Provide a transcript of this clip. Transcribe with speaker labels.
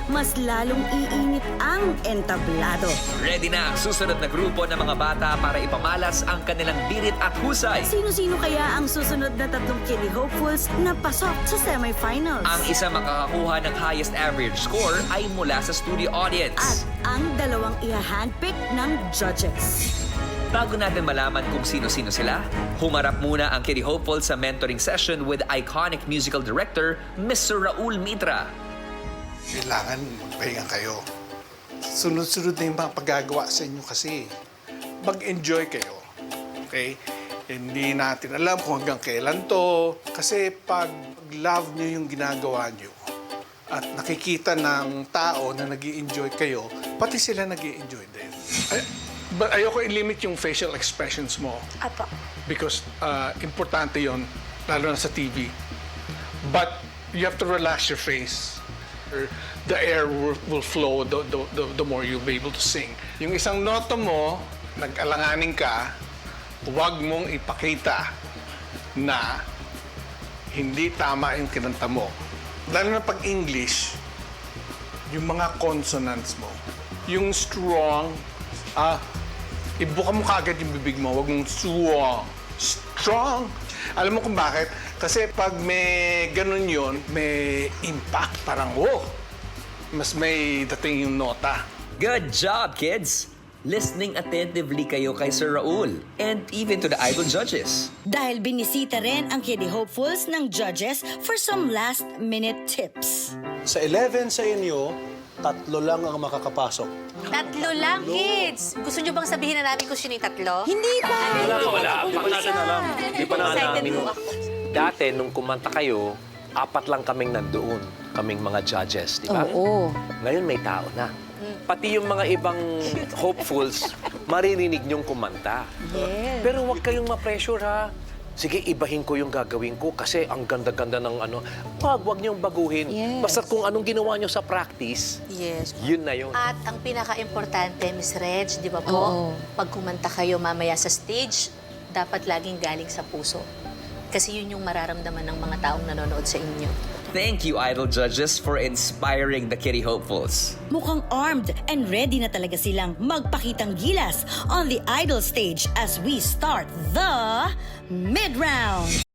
Speaker 1: mas lalong iinit ang entablado.
Speaker 2: Ready na ang susunod na grupo ng mga bata para ipamalas ang kanilang birit at husay.
Speaker 1: Sino-sino kaya ang susunod na tatlong Kiddie Hopefuls na pasok sa semifinals?
Speaker 2: Ang isa makakakuha ng highest average score ay mula sa studio audience.
Speaker 1: At ang dalawang iha-handpick ng judges.
Speaker 2: Bago natin malaman kung sino-sino sila, humarap muna ang Kiddie Hopeful sa mentoring session with iconic musical director, Mr. Raul Mitra.
Speaker 3: Kailangan magpahinga kayo. Sunod-sunod na yung mga paggagawa sa inyo kasi. Mag-enjoy kayo. Okay? Hindi natin alam kung hanggang kailan to. Kasi pag love nyo yung ginagawa nyo at nakikita ng tao na nag-i-enjoy kayo, pati sila nag-i-enjoy din. But ayoko i-limit yung facial expressions mo.
Speaker 4: Apo.
Speaker 3: Because importante yon, lalo na sa TV. But you have to relax your face. The air will flow the more you'll be able to sing. Yung isang noto mo, nag-alanganin ka, huwag mong ipakita na hindi tama yung kinanta mo. Lalo na pag English, yung mga consonants mo, yung strong, ibuka mo kaagad yung bibig mo, huwag mong strong. Alam mo kung bakit? Kasi pag may ganun yun, may impact. Parang, mas may dating yung nota.
Speaker 2: Good job, kids! Listening attentively kayo kay Sir Raul and even to the idol judges.
Speaker 1: Dahil binisita rin ang Kiddie Hopefuls ng judges for some last-minute tips.
Speaker 5: Sa 11 sa inyo, 3 lang ang makakapasok.
Speaker 4: 3 lang, kids! Gusto nyo bang sabihin na namin kung sino yung 3?
Speaker 1: Hindi pa!
Speaker 6: Wala. Hindi pa natin alam. Hindi pa natin
Speaker 4: Excited
Speaker 6: alam.
Speaker 4: po ako.
Speaker 6: Dati, nung kumanta kayo, 4 lang kaming nandoon. Kaming mga judges, di ba?
Speaker 1: Oo.
Speaker 6: Ngayon may tao na. Pati yung mga ibang hopefuls, maririnig niyong kumanta.
Speaker 4: Yes.
Speaker 6: Pero huwag kayong ma-pressure, ha? Sige, ibahin ko yung gagawin ko kasi ang ganda-ganda ng ano. Huwag niyong baguhin.
Speaker 4: Yes.
Speaker 6: Basta kung anong ginawa niyo sa practice,
Speaker 4: Yes.
Speaker 6: yun na yun.
Speaker 4: At ang pinaka-importante, Miss Reg, di ba po? Pag kumanta kayo mamaya sa stage, dapat laging galing sa puso. Kasi yun yung mararamdaman ng mga taong nanonood sa inyo.
Speaker 2: Thank you, idol judges, for inspiring the Kiddie Hopefuls.
Speaker 1: Mukhang armed and ready na talaga silang magpakitang gilas on the idol stage as we start the mid-round.